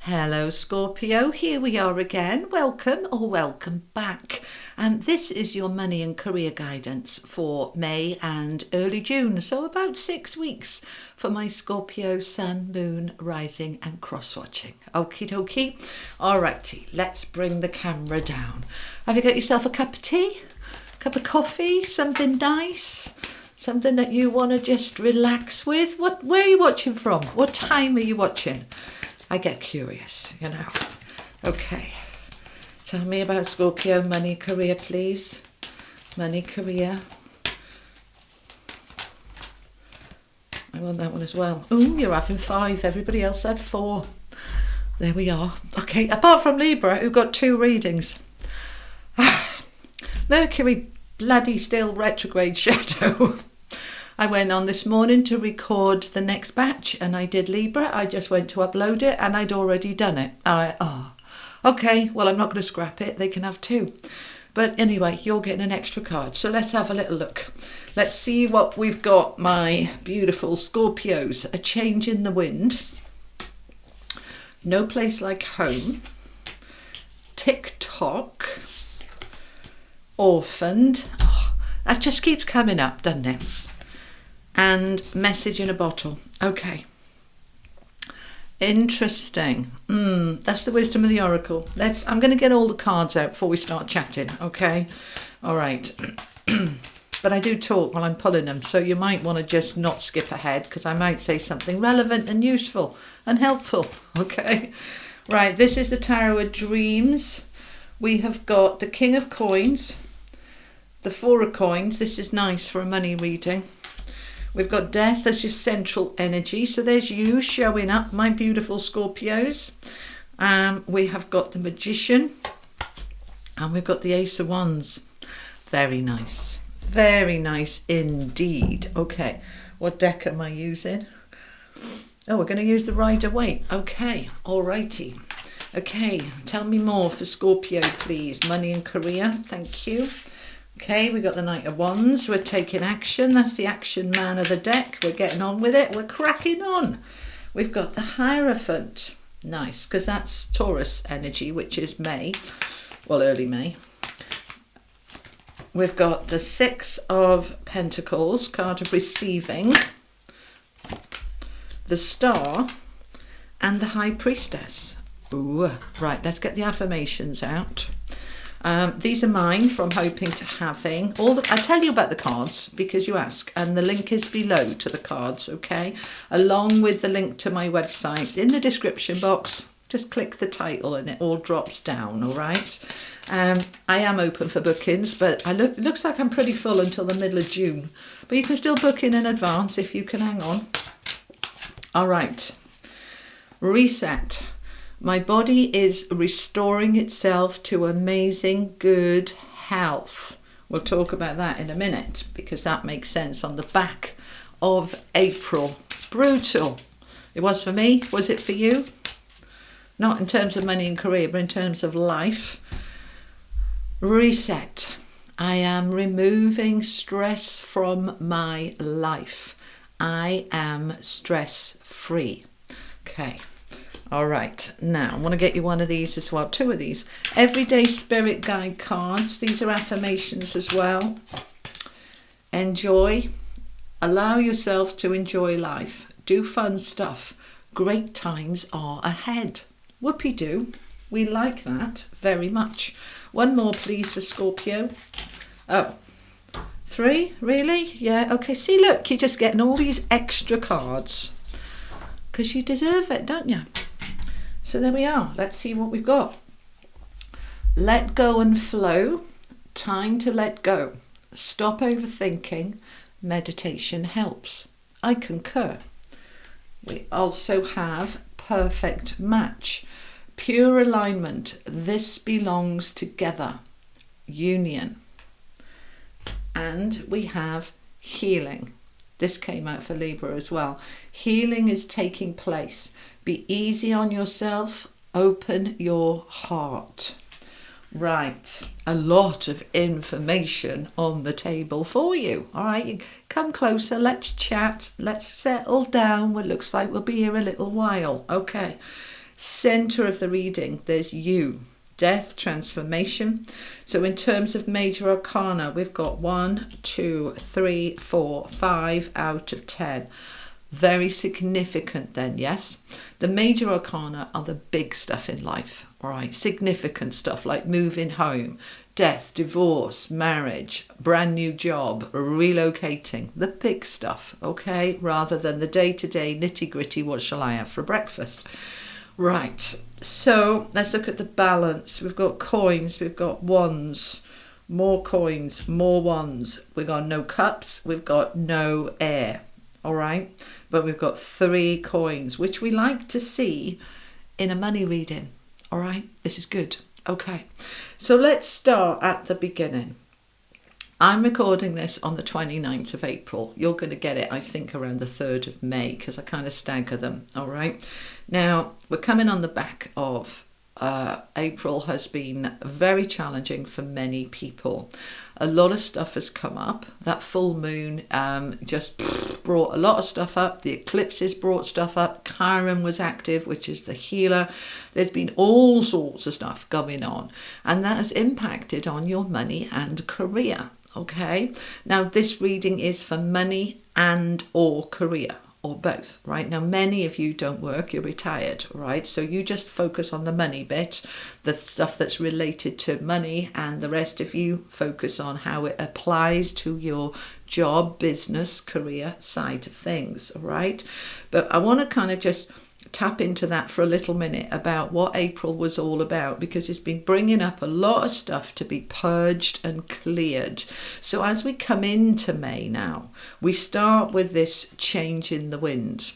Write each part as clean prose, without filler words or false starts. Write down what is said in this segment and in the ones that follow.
Hello Scorpio, here we are again. Welcome or welcome back. This is your money and career guidance for May and early June, so about 6 weeks for my Scorpio sun, moon, rising and cross watching. Okie dokie. Alrighty, let's bring the camera down. Have you got yourself a cup of tea? Cup of coffee? Something nice? Something that you want to just relax with? Where are you watching from? What time are you watching? I get curious, you know. Okay, tell me about Scorpio, money, career, please. Money, career. I want that one as well. Ooh, you're having 5. Everybody else had 4. There we are. Okay, apart from Libra, who got 2 readings. Mercury, bloody still retrograde shadow. I went on this morning to record the next batch and I did Libra. I just went to upload it and I'd already done it. Okay, well, I'm not going to scrap it. They can have 2. But anyway, you're getting an extra card. So let's have a little look. Let's see what we've got, my beautiful Scorpios. A change in the wind. No place like home. TikTok. Orphaned. Oh, that just keeps coming up, doesn't it? And message in a bottle. Okay. Interesting. That's the wisdom of the oracle. I'm going to get all the cards out before we start chatting. Okay. All right. But I do talk while I'm pulling them, so you might want to just not skip ahead because I might say something relevant and useful and helpful. Okay. Right. This is the Tarot of Dreams. We have got the King of Coins, the 4 of Coins. This is nice for a money reading. We've got Death as your central energy. So there's you showing up, my beautiful Scorpios. We have got the Magician. And we've got the Ace of Wands. Very nice. Very nice indeed. Okay, what deck am I using? Oh, we're going to use the Rider-Waite. Okay, alrighty. Okay, tell me more for Scorpio, please. Money and career. Thank you. Okay, we got the Knight of Wands. We're taking action. That's the action man of the deck. We're getting on with it. We're cracking on. We've got the Hierophant. Nice, because that's Taurus energy, which is May. Well, early May. We've got the 6 of Pentacles, card of receiving. The Star. And the High Priestess. Ooh, right, let's get the affirmations out. These are mine from Hoping to Having. I tell you about the cards because you ask, and the link is below to the cards, okay? Along with the link to my website in the description box. Just click the title and it all drops down, all right? I am open for bookings, but it looks like I'm pretty full until the middle of June. But you can still book in advance if you can hang on. All right. Reset. My body is restoring itself to amazing good health. We'll talk about that in a minute because that makes sense on the back of April. Brutal. It was for me. Was it for you? Not in terms of money and career, but in terms of life. Reset. I am removing stress from my life. I am stress-free. Okay. All right, now I want to get you one of these as well, 2 of these. Everyday Spirit Guide cards. These are affirmations as well. Enjoy. Allow yourself to enjoy life. Do fun stuff. Great times are ahead. Whoopie-doo. We like that very much. One more, please, for Scorpio. Oh, 3? Really? Yeah, okay. See, look, you're just getting all these extra cards because you deserve it, don't you? So there we are. Let's see what we've got. Let go and flow. Time to let go. Stop overthinking. Meditation helps. I concur. We also have perfect match. Pure alignment. This belongs together. Union. And we have healing. This came out for Libra as well. Healing is taking place. Be easy on yourself. Open your heart. Right. A lot of information on the table for you. All right. You come closer. Let's chat. Let's settle down. It looks like we'll be here a little while. Okay. Center of the reading, there's you. Death, transformation. So in terms of major arcana, we've got 1, 2, 3, 4, 5 out of 10. Very significant then, yes? The major arcana are the big stuff in life, all right? Significant stuff like moving home, death, divorce, marriage, brand new job, relocating, the big stuff, okay? Rather than the day-to-day nitty-gritty, what shall I have for breakfast? Right, so let's look at the balance. We've got coins, we've got wands, more coins, more wands. We've got no cups, we've got no air, all right? But we've got 3 coins, which we like to see in a money reading, all right? This is good, okay. So let's start at the beginning. I'm recording this on the 29th of April. You're going to get it, I think, around the 3rd of May because I kind of stagger them, all right? Now, we're coming on the back of April has been very challenging for many people. A lot of stuff has come up. That full moon just brought a lot of stuff up. The eclipses brought stuff up. Chiron was active, which is the healer. There's been all sorts of stuff going on, and that has impacted on your money and career. Okay, now this reading is for money and or career, or both, right? Now, many of you don't work, you're retired, right? So you just focus on the money bit, the stuff that's related to money, and the rest of you focus on how it applies to your job, business, career side of things, all right? But I want to kind of just tap into that for a little minute about what April was all about, because it's been bringing up a lot of stuff to be purged and cleared. So as we come into May now, we start with this change in the wind.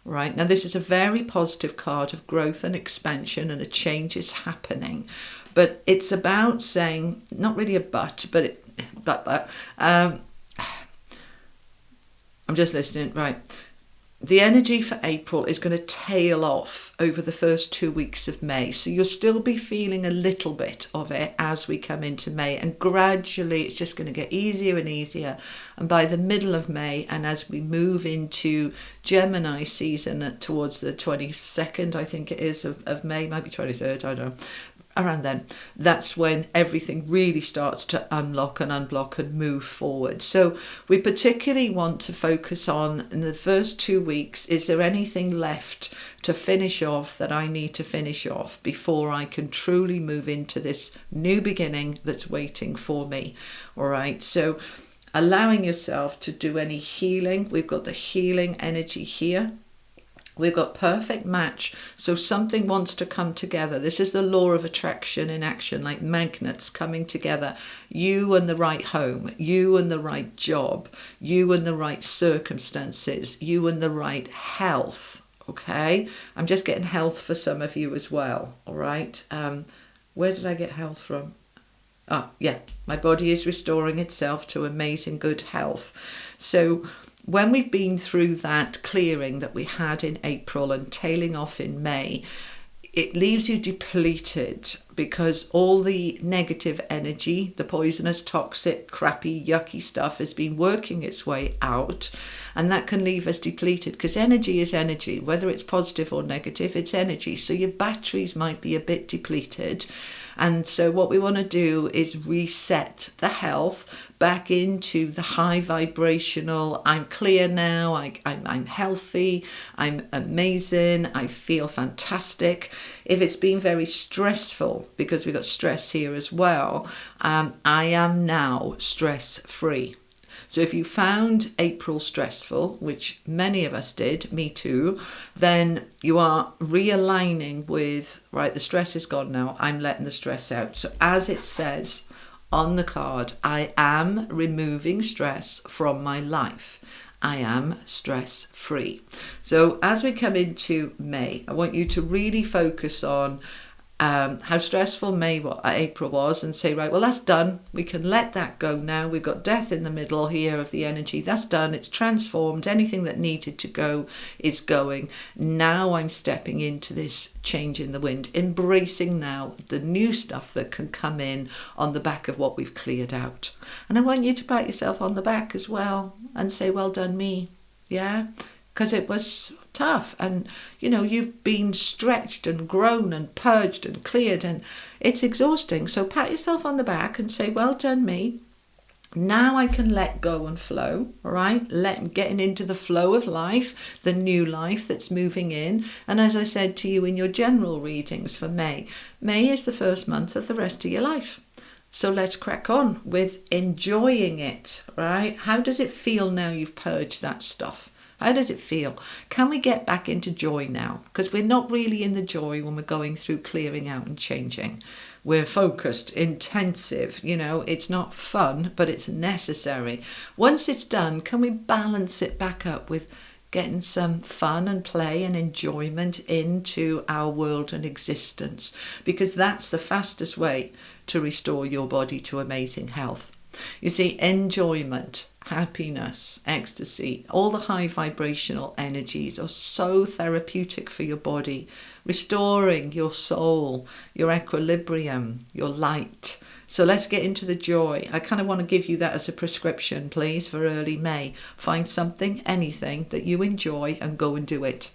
Right, now this is a very positive card of growth and expansion, and a change is happening. But it's about saying, not really a but, I'm just listening, right. The energy for April is going to tail off over the first 2 weeks of May. So you'll still be feeling a little bit of it as we come into May. And gradually it's just going to get easier and easier. And by the middle of May, and as we move into Gemini season towards the 22nd, I think it is, of May, might be 23rd, I don't know. Around then, that's when everything really starts to unlock and unblock and move forward. So we particularly want to focus on, in the first 2 weeks, is there anything left to finish off that I need to finish off before I can truly move into this new beginning that's waiting for me? All right, so allowing yourself to do any healing. We've got the healing energy here. We've got perfect match, so something wants to come together. This is the law of attraction in action, like magnets coming together. You and the right home, you and the right job, you and the right circumstances, you and the right health, okay? I'm just getting health for some of you as well, all right? Where did I get health from? Oh, yeah, my body is restoring itself to amazing good health. So when we've been through that clearing that we had in April and tailing off in May, it leaves you depleted because all the negative energy, the poisonous, toxic, crappy, yucky stuff has been working its way out, and that can leave us depleted because energy is energy. Whether it's positive or negative, it's energy. So your batteries might be a bit depleted. And so what we want to do is reset the health back into the high vibrational, I'm clear now, I'm healthy, I'm amazing, I feel fantastic. If it's been very stressful, because we've got stress here as well, I am now stress-free. So if you found April stressful, which many of us did, me too, then you are realigning with, right, the stress is gone now, I'm letting the stress out. So as it says on the card, I am removing stress from my life. I am stress-free. So as we come into May, I want you to really focus on how stressful April was, and say, right, well, that's done. We can let that go now. We've got death in the middle here of the energy. That's done. It's transformed. Anything that needed to go is going. Now I'm stepping into this change in the wind, embracing now the new stuff that can come in on the back of what we've cleared out. And I want you to pat yourself on the back as well and say, well done me. Yeah? because it was tough, and you've been stretched and grown and purged and cleared, and it's exhausting. So pat yourself on the back and say, well done me. Now I can let go and flow, all right? Getting into the flow of life, the new life that's moving in. And as I said to you in your general readings for May is the first month of the rest of your life. So let's crack on with enjoying it, right? How does it feel now you've purged that stuff? How does it feel? Can we get back into joy now? Because we're not really in the joy when we're going through clearing out and changing. We're focused, intensive, it's not fun, but it's necessary. Once it's done, can we balance it back up with getting some fun and play and enjoyment into our world and existence? Because that's the fastest way to restore your body to amazing health. You see, enjoyment, happiness, ecstasy, all the high vibrational energies are so therapeutic for your body, restoring your soul, your equilibrium, your light. So let's get into the joy. I kind of want to give you that as a prescription, please, for early May. Find something, anything that you enjoy and go and do it.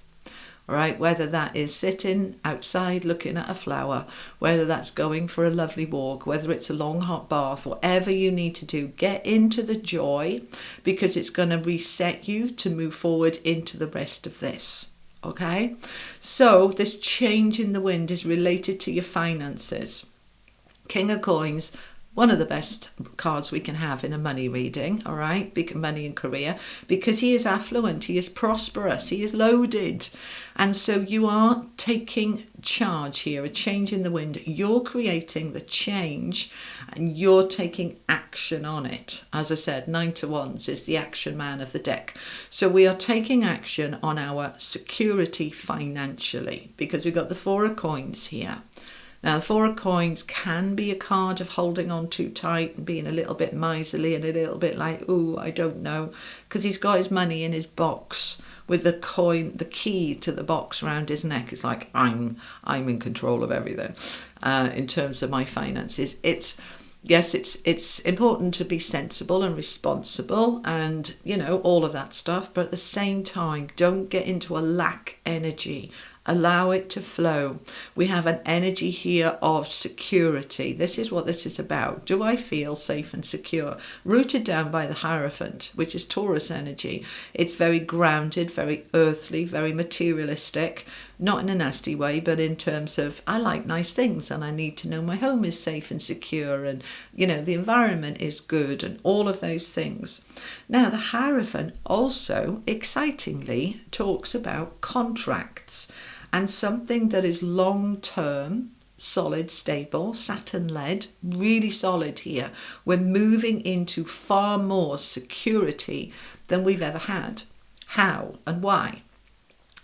All right, whether that is sitting outside looking at a flower, whether that's going for a lovely walk, whether it's a long hot bath, whatever you need to do, get into the joy, because it's going to reset you to move forward into the rest of this. Okay, so this change in the wind is related to your finances. King of Coins, one of the best cards we can have in a money reading, all right, money and career, because he is affluent, he is prosperous, he is loaded. And so you are taking charge here, a change in the wind. You're creating the change and you're taking action on it. As I said, 9 to Wands is the action man of the deck. So we are taking action on our security financially, because we've got the 4 of Coins here. Now, the 4 of Coins can be a card of holding on too tight and being a little bit miserly and a little bit like, oh, I don't know, because he's got his money in his box with the coin, the key to the box around his neck. It's like, I'm in control of everything in terms of my finances. It's important to be sensible and responsible and, all of that stuff. But at the same time, don't get into a lack energy. Allow it to flow. We have an energy here of security. This is what this is about. Do I feel safe and secure? Rooted down by the Hierophant, which is Taurus energy. It's very grounded, very earthly, very materialistic. Not in a nasty way, but in terms of, I like nice things and I need to know my home is safe and secure and, the environment is good and all of those things. Now, the Hierophant also, excitingly, talks about contracts and something that is long-term, solid, stable, Saturn-led, really solid here. We're moving into far more security than we've ever had. How and why?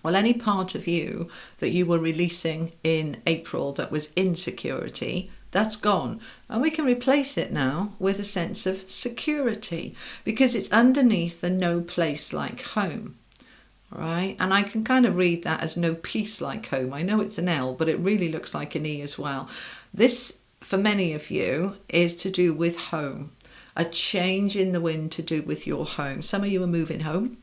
Well, any part of you that you were releasing in April that was insecurity, that's gone. And we can replace it now with a sense of security, because it's underneath the no place like home. Right, and I can kind of read that as no peace like home. I know it's an L, but it really looks like an E as well. This, for many of you, is to do with home. A change in the wind to do with your home. Some of you are moving home,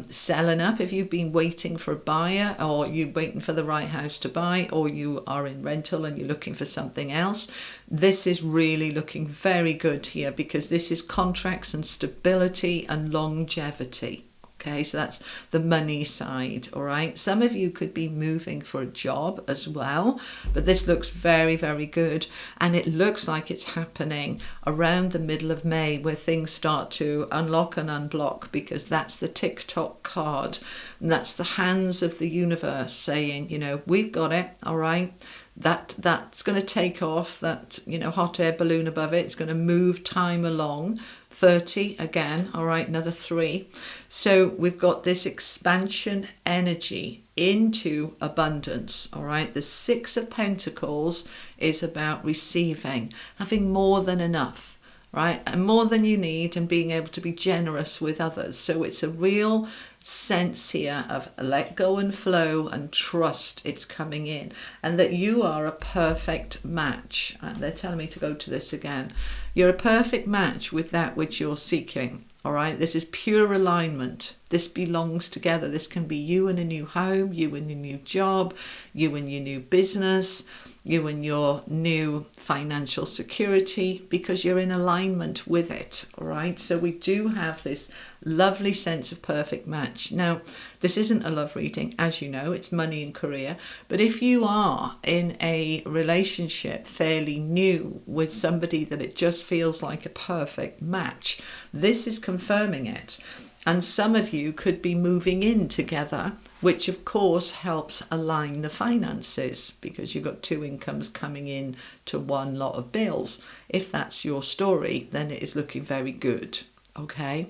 selling up if you've been waiting for a buyer, or you're waiting for the right house to buy, or you are in rental and you're looking for something else. This is really looking very good here, because this is contracts and stability and longevity. Okay, so that's the money side, all right? Some of you could be moving for a job as well, but this looks very, very good. And it looks like it's happening around the middle of May, where things start to unlock and unblock, because that's the TikTok card. And that's the hands of the universe saying, we've got it, all right? That's going to take off, that, hot air balloon above it. It's going to move time along. 30 again, all right, another 3. So we've got this expansion energy into abundance, all right? The 6 of Pentacles is about receiving, having more than enough, right? And more than you need, and being able to be generous with others. So it's a real sense here of let go and flow and trust it's coming in, and that you are a perfect match. And they're telling me to go to this again. You're a perfect match with that which you're seeking. All right, this is pure alignment. This belongs together. This can be you in a new home, you in a new job, you in your new business, you in your new financial security, because you're in alignment with it. All right, so we do have this lovely sense of perfect match. Now, this isn't a love reading, as you know, it's money and career. But if you are in a relationship fairly new with somebody that it just feels like a perfect match, this is confirming it. And some of you could be moving in together, which of course helps align the finances, because you've got two incomes coming in to one lot of bills. If that's your story, then it is looking very good. Okay,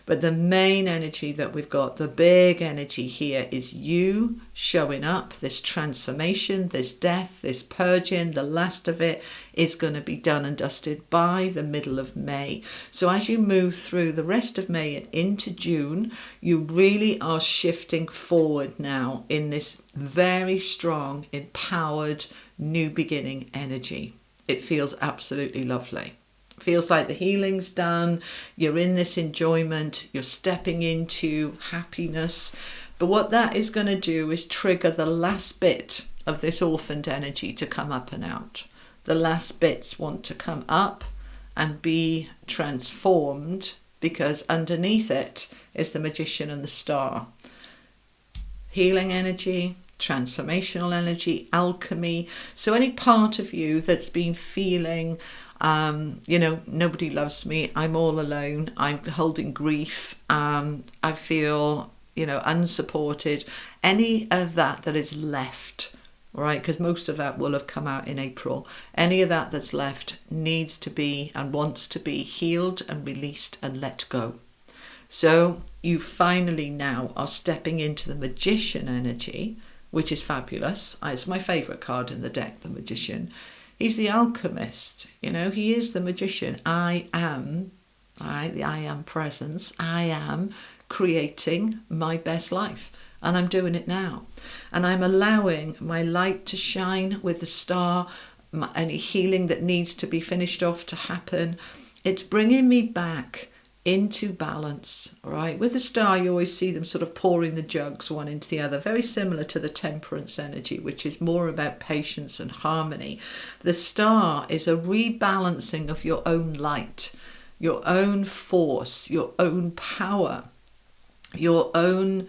but the main energy that we've got, the big energy here, is you showing up. This transformation, this death, this purging, the last of it is going to be done and dusted by the middle of May. So as you move through the rest of May and into June, you really are shifting forward now in this very strong, empowered, new beginning energy. It feels absolutely lovely. Feels like the healing's done, you're in this enjoyment, you're stepping into happiness. But what that is going to do is trigger the last bit of this orphaned energy to come up and out. The last bits want to come up and be transformed, because underneath it is the Magician and the Star. Healing energy, transformational energy, alchemy. So any part of you that's been feeling nobody loves me, I'm all alone, I'm holding grief, I feel, unsupported, any of that is left, right? Because most of that will have come out in April. Any of that that's left needs to be and wants to be healed and released and let go. So you finally now are stepping into the Magician energy, which is fabulous. It's my favourite card in the deck, the Magician. He's the alchemist, he is the magician. I am, all right, the I am presence. I am creating my best life, and I'm doing it now. And I'm allowing my light to shine with the star, any healing that needs to be finished off to happen. It's bringing me back into balance, all right? With the star, you always see them sort of pouring the jugs one into the other, very similar to the temperance energy, which is more about patience and harmony. The star is a rebalancing of your own light, your own force, your own power, your own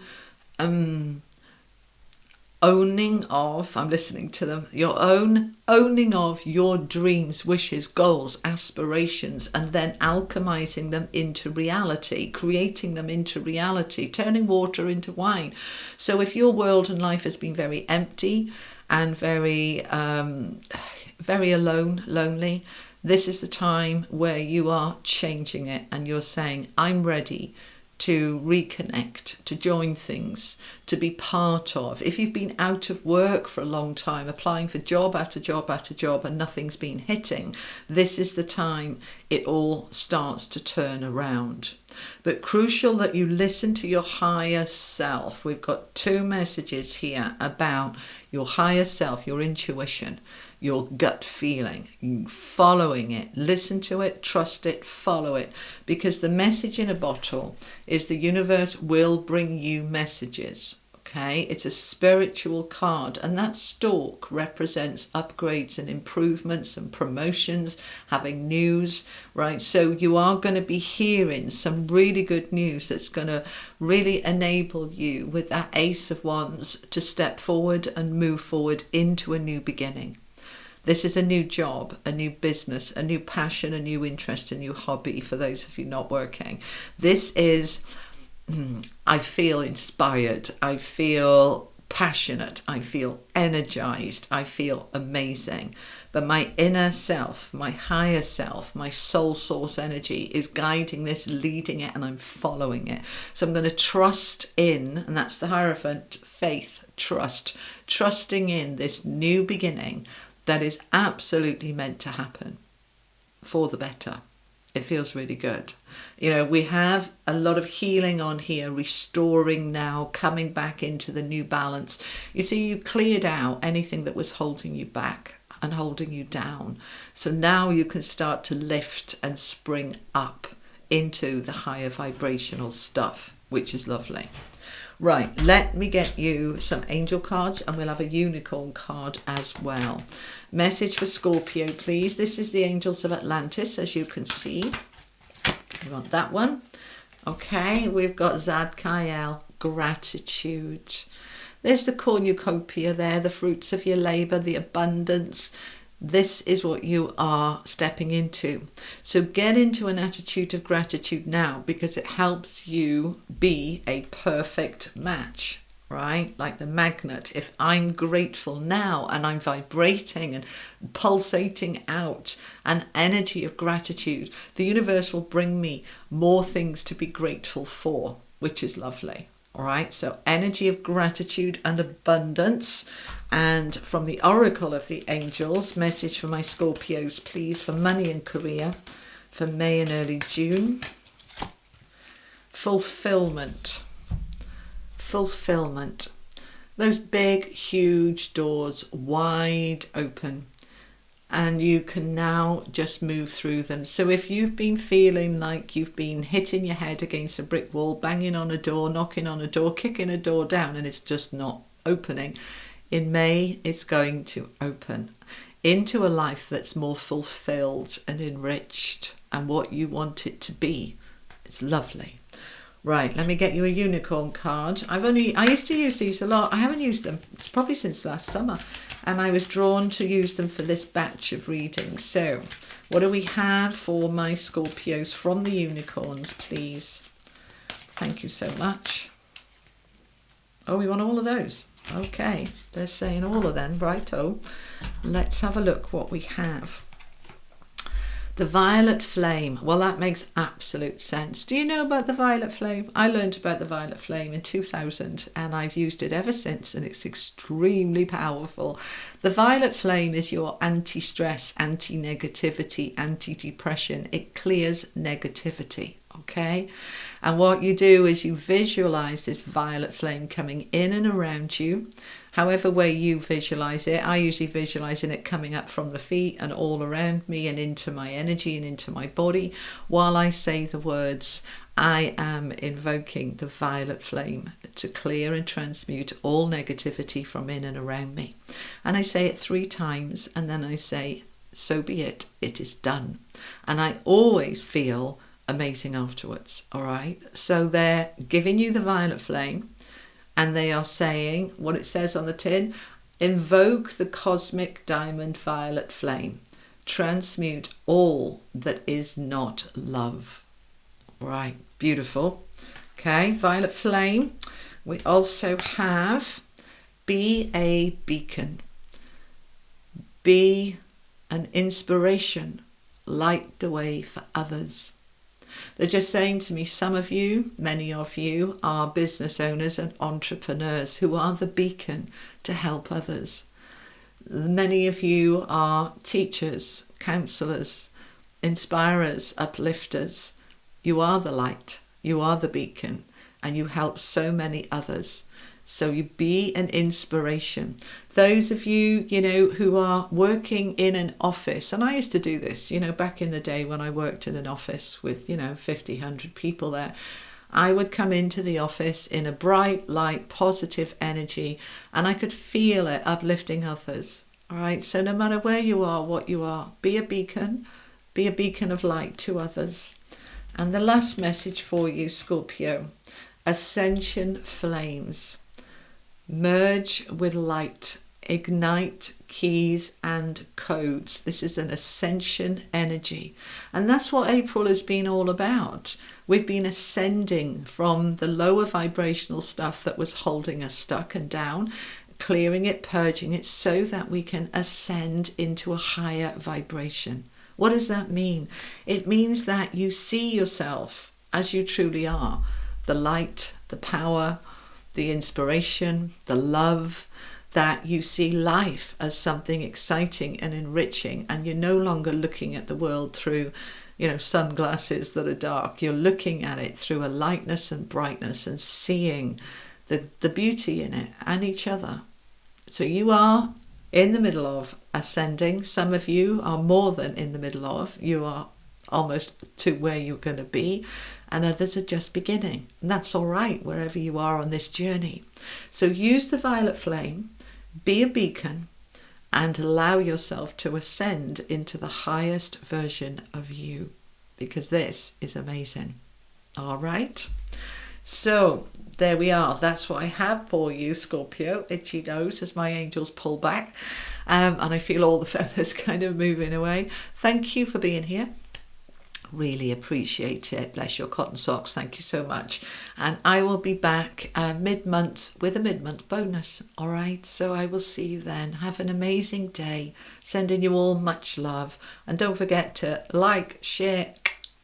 owning of, I'm listening to them, your own owning of your dreams, wishes, goals, aspirations, and then alchemizing them into reality, creating them into reality, turning water into wine. So if your world and life has been very empty and very alone, lonely, this is the time where you are changing it and you're saying, I'm ready to reconnect, to join things, to be part of. If you've been out of work for a long time, applying for job after job after job and nothing's been hitting, this is the time it all starts to turn around. But crucial that you listen to your higher self. We've got two messages here about your higher self, your intuition, your gut feeling, following it. Listen to it, trust it, follow it. Because the message in a bottle is the universe will bring you messages. Okay, it's a spiritual card, and that stork represents upgrades and improvements and promotions, having news, right? So you are going to be hearing some really good news that's going to really enable you with that Ace of Wands to step forward and move forward into a new beginning. This is a new job, a new business, a new passion, a new interest, a new hobby for those of you not working. This is, I feel inspired, I feel passionate, I feel energized, I feel amazing. But my inner self, my higher self, my soul source energy is guiding this, leading it, and I'm following it. So I'm going to trust in, and that's the Hierophant, faith, trust, trusting in this new beginning that is absolutely meant to happen for the better. It feels really good. We have a lot of healing on here, restoring now, coming back into the new balance. You see, you cleared out anything that was holding you back. and holding you down. So now you can start to lift and spring up into the higher vibrational stuff, which is lovely. Right, let me get you some angel cards, and we'll have a unicorn card as well. Message for Scorpio, please. This is the Angels of Atlantis, as you can see. You want that one? Okay, we've got Zadkiel, gratitude. There's the cornucopia there, the fruits of your labour, the abundance. This is what you are stepping into. So get into an attitude of gratitude now, because it helps you be a perfect match, right? Like the magnet. If I'm grateful now and I'm vibrating and pulsating out an energy of gratitude, the universe will bring me more things to be grateful for, which is lovely. All right, so energy of gratitude and abundance. And from the Oracle of the Angels, message for my Scorpios, please, for money and career for May and early June. Fulfillment. Fulfillment. Those big, huge doors wide open, and you can now just move through them. So if you've been feeling like you've been hitting your head against a brick wall, banging on a door, knocking on a door, kicking a door down, and it's just not opening, in May it's going to open into a life that's more fulfilled and enriched and what you want it to be. It's lovely. Right, let me get you a unicorn card. I used to use these a lot. I haven't used them, it's probably since last summer, and I was drawn to use them for this batch of readings. So what do we have for my Scorpios from the unicorns, please? Thank you so much. Oh, we want all of those. Okay, they're saying all of them. Righto. Let's have a look what we have. The violet flame. Well, that makes absolute sense. Do you know about the violet flame? I learned about the violet flame in 2000, and I've used it ever since, and it's extremely powerful. The violet flame is your anti-stress, anti-negativity, anti-depression. It clears negativity. Okay, and what you do is you visualize this violet flame coming in and around you, however way you visualize it. I usually visualize it coming up from the feet and all around me and into my energy and into my body while I say the words. I am invoking the violet flame to clear and transmute all negativity from in and around me. And I say it 3 times, and then I say, so be it, it is done. And I always feel amazing afterwards. All right, so they're giving you the violet flame, and they are saying what it says on the tin: invoke the cosmic diamond violet flame, transmute all that is not love. Right, beautiful. Okay, violet flame. We also have be a beacon, be an inspiration, light the way for others. They're just saying to me, some of you, many of you, are business owners and entrepreneurs who are the beacon to help others. Many of you are teachers, counsellors, inspirers, uplifters. You are the light, you are the beacon, and you help so many others. So you be an inspiration. Those of you, who are working in an office, and I used to do this, back in the day when I worked in an office with, 50, 100 people there, I would come into the office in a bright, light, positive energy, and I could feel it uplifting others. All right. So no matter where you are, what you are, be a beacon of light to others. And the last message for you, Scorpio, ascension flames. Merge with light, ignite keys and codes. This is an ascension energy, and that's what April has been all about. We've been ascending from the lower vibrational stuff that was holding us stuck and down, clearing it, purging it, so that we can ascend into a higher vibration. What does that mean? It means that you see yourself as you truly are, the light, the power, the inspiration, the love, that you see life as something exciting and enriching, and you're no longer looking at the world through, sunglasses that are dark. You're looking at it through a lightness and brightness and seeing the beauty in it and each other. So you are in the middle of ascending. Some of you are more than in the middle of. You are almost to where you're going to be, and others are just beginning. And that's all right, wherever you are on this journey. So use the violet flame, be a beacon, and allow yourself to ascend into the highest version of you, because this is amazing. All right. So there we are. That's what I have for you, Scorpio. Itchy nose as my angels pull back. And I feel all the feathers kind of moving away. Thank you for being here. Really appreciate it. Bless your cotton socks. Thank you so much. And I will be back mid-month with a mid-month bonus. All right. So I will see you then. Have an amazing day. Sending you all much love. And don't forget to like, share,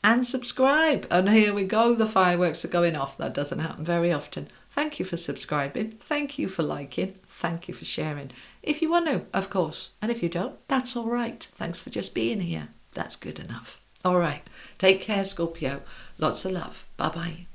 and subscribe. And here we go. The fireworks are going off. That doesn't happen very often. Thank you for subscribing. Thank you for liking. Thank you for sharing. If you want to, of course. And if you don't, that's all right. Thanks for just being here. That's good enough. All right. Take care, Scorpio. Lots of love. Bye-bye.